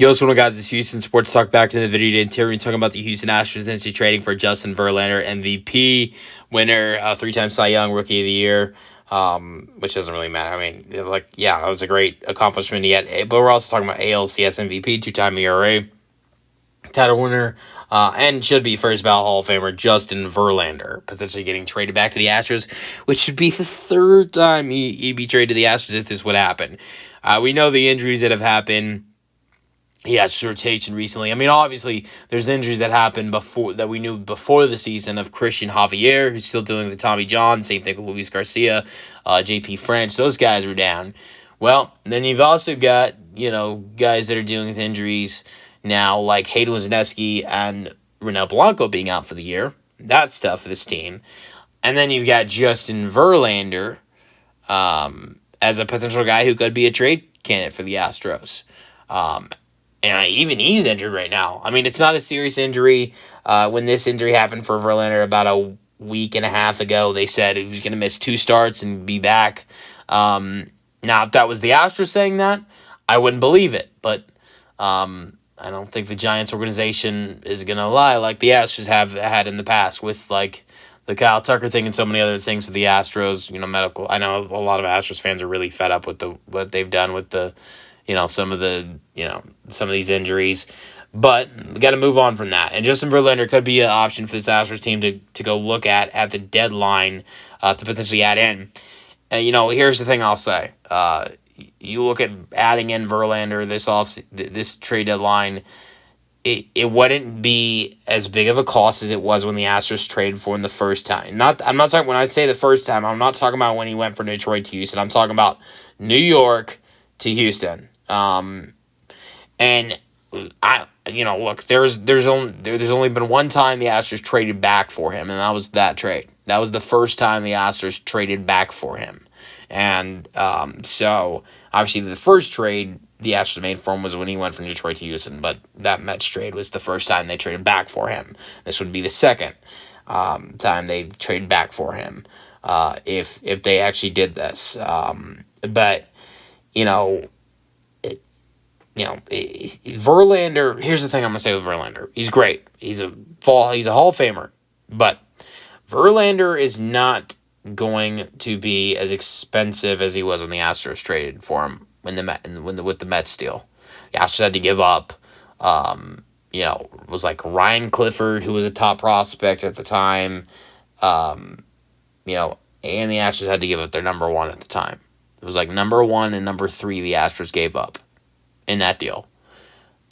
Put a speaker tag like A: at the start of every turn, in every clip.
A: Yo, what's going on, guys? It's Houston Sports Talk back into the video today. Today we're talking about the Houston Astros essentially trading for Justin Verlander, MVP winner, three-time Cy Young Rookie of the Year, which doesn't really matter. I mean, that was a great accomplishment yet. But we're also talking about ALCS MVP, two-time ERA title winner, and should be first ballot Hall of Famer Justin Verlander, potentially getting traded back to the Astros, which should be the third time he'd be traded to the Astros if this would happen. We know the injuries that have happened. He has rotation recently. I mean, obviously, there's injuries that happened before that we knew before the season of Christian Javier, who's still dealing with Tommy John. Same thing with Luis Garcia, JP French. Those guys were down. Well, then you've also got, guys that are dealing with injuries now, like Hayden Wesneski and Ronel Blanco being out for the year. That's tough for this team. And then you've got Justin Verlander as a potential guy who could be a trade candidate for the Astros. And even he's injured right now. I mean, it's not a serious injury. When this injury happened for Verlander about a week and a half ago, they said he was going to miss 2 starts and be back. Now, if that was the Astros saying that, I wouldn't believe it. But I don't think the Giants organization is going to lie like the Astros have had in the past with, the Kyle Tucker thing and so many other things for the Astros, medical. I know a lot of Astros fans are really fed up with what they've done with some of these injuries, but we got to move on from that. And Justin Verlander could be an option for this Astros team to go look at the deadline to potentially add in. And here's the thing I'll say: you look at adding in Verlander this trade deadline. It wouldn't be as big of a cost as it was when the Astros traded for him the first time. I'm not talking when I say the first time. I'm not talking about when he went from Detroit to Houston. I'm talking about New York to Houston. And look, there's only been one time the Astros traded back for him, and that was that trade. That was the first time the Astros traded back for him. And so obviously the first trade the Astros made for him was when he went from Detroit to Houston, but that Mets trade was the first time they traded back for him. This would be the second time they traded back for him, if they actually did this. But Verlander, here's the thing I'm going to say with Verlander. He's great. He's a Hall of Famer. But Verlander is not going to be as expensive as he was when the Astros traded for him with the Mets deal. The Astros had to give up, it was like Ryan Clifford, who was a top prospect at the time, and the Astros had to give up their number 1 at the time. It was like number 1 and number 3 the Astros gave up in that deal.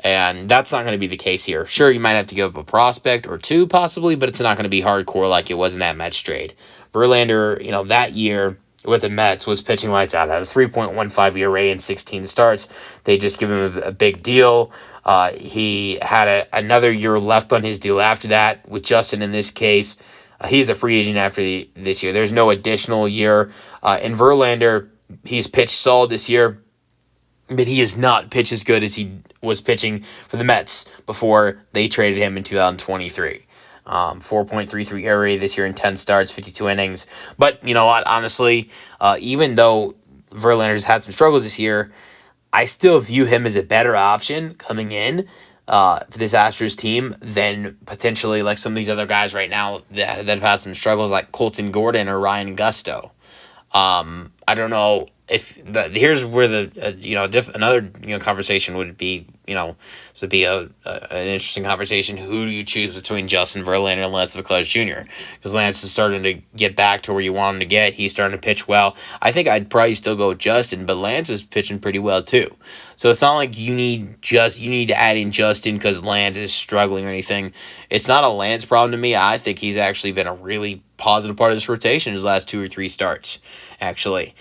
A: And that's not going to be the case here. Sure, you might have to give up a prospect or 2 possibly, but it's not going to be hardcore like it was in that Mets trade. Verlander, that year with the Mets was pitching lights out. Had a 3.15 ERA in 16 starts. They just give him a big deal. He had another year left on his deal after that. With Justin in this case, he's a free agent after this year. There's no additional year. And Verlander, he's pitched solid this year, but he has not pitched as good as he was pitching for the Mets before they traded him in 2023. 4.33 ERA this year in 10 starts, 52 innings. But you know what? Honestly, even though Verlander's had some struggles this year, I still view him as a better option coming in for this Astros team than potentially like some of these other guys right now that have had some struggles, like Colton Gordon or Ryan Gusto. I don't know if here's where another conversation would be. This would be an interesting conversation. Who do you choose between Justin Verlander and Lance McCullers Jr.? Because Lance is starting to get back to where you want him to get. He's starting to pitch well. I think I'd probably still go with Justin, but Lance is pitching pretty well too. So it's not like you need to add in Justin because Lance is struggling or anything. It's not a Lance problem to me. I think he's actually been a really positive part of this rotation his last 2 or 3 starts, actually.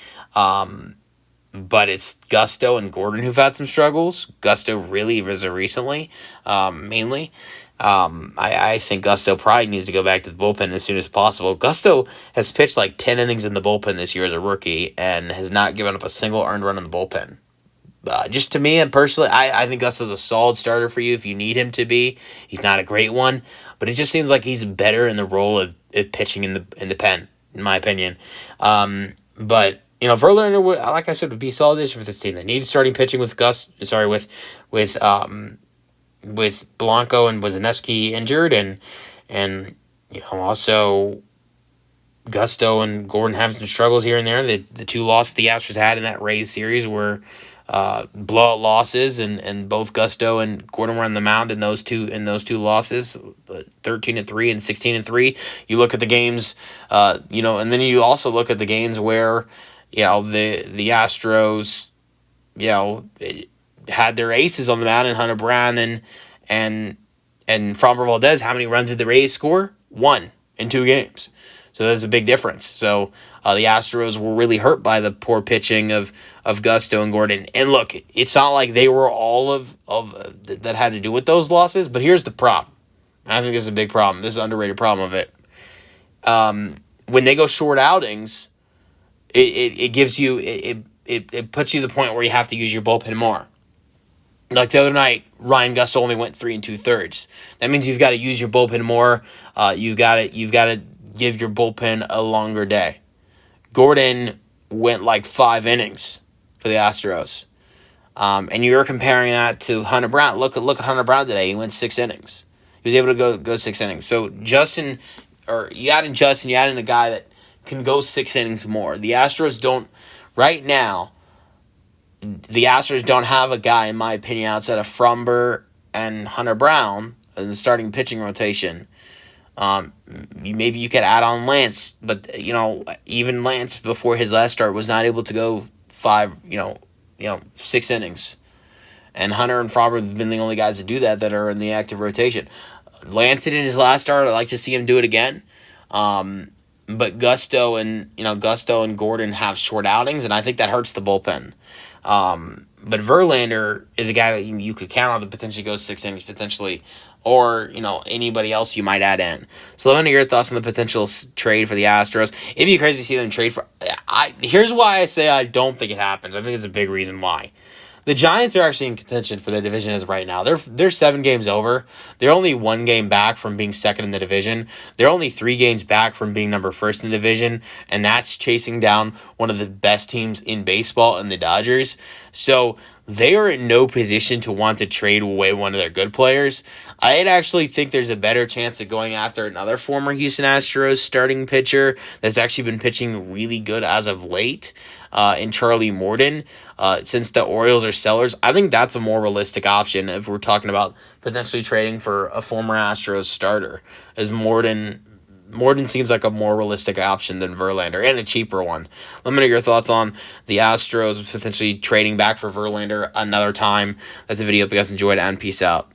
A: But it's Gusto and Gordon who've had some struggles. Gusto really recently, mainly. I think Gusto probably needs to go back to the bullpen as soon as possible. Gusto has pitched like 10 innings in the bullpen this year as a rookie and has not given up a single earned run in the bullpen. Just to me and personally, I think Gusto's a solid starter for you if you need him to be. He's not a great one, but it just seems like he's better in the role of pitching in the pen, in my opinion. But Verlander would, like I said, would be a solid addition for this team. They need starting pitching with with Blanco and Wisniewski injured, and also Gusto and Gordon having some struggles here and there. The two losses the Astros had in that Rays series were blowout losses, and both Gusto and Gordon were on the mound in those two losses, 13-3 and 16-3. You look at the games, and then you also look at the games where the Astros had their aces on the mound, and Hunter Brown and Framber Valdez. How many runs did the Rays score? 1 in 2 games. So that's a big difference. So the Astros were really hurt by the poor pitching of Gusto and Gordon. And look, it's not like they were all of that had to do with those losses. But here's the problem. I think this is a big problem. This is an underrated problem of it. When they go short outings, it gives you it puts you to the point where you have to use your bullpen more. Like the other night, Ryan Gusto only went 3 2/3. That means you've got to use your bullpen more. You've got to give your bullpen a longer day. Gordon went like 5 innings for the Astros, and you're comparing that to Hunter Brown. Look at Hunter Brown today. He went 6 innings. He was able to go 6 innings. So you add in Justin, you add in a guy that can go 6 innings more. The Astros don't right now. The Astros don't have a guy, in my opinion, outside of Framber and Hunter Brown in the starting pitching rotation. Maybe you could add on Lance, but even Lance before his last start was not able to go 6 innings. And Hunter and Framber have been the only guys to do that are in the active rotation. Lance did in his last start. I'd like to see him do it again. But Gusto and Gordon have short outings, and I think that hurts the bullpen. But Verlander is a guy that you could count on to potentially go 6 innings potentially, or anybody else you might add in. So let me know your thoughts on the potential trade for the Astros. It'd be crazy to see them trade for. Here's why I say I don't think it happens. I think it's a big reason why. The Giants are actually in contention for their division as right now. They're 7 games over. They're only 1 game back from being second in the division. They're only 3 games back from being number 1 in the division, and that's chasing down one of the best teams in baseball in the Dodgers. So they are in no position to want to trade away one of their good players. I'd actually think there's a better chance of going after another former Houston Astros starting pitcher that's actually been pitching really good as of late, in Charlie Morton. Since the Orioles are sellers, I think that's a more realistic option if we're talking about potentially trading for a former Astros starter, as Morton seems like a more realistic option than Verlander, and a cheaper one. Let me know your thoughts on the Astros potentially trading back for Verlander another time. That's a video. If you guys enjoyed it, and peace out.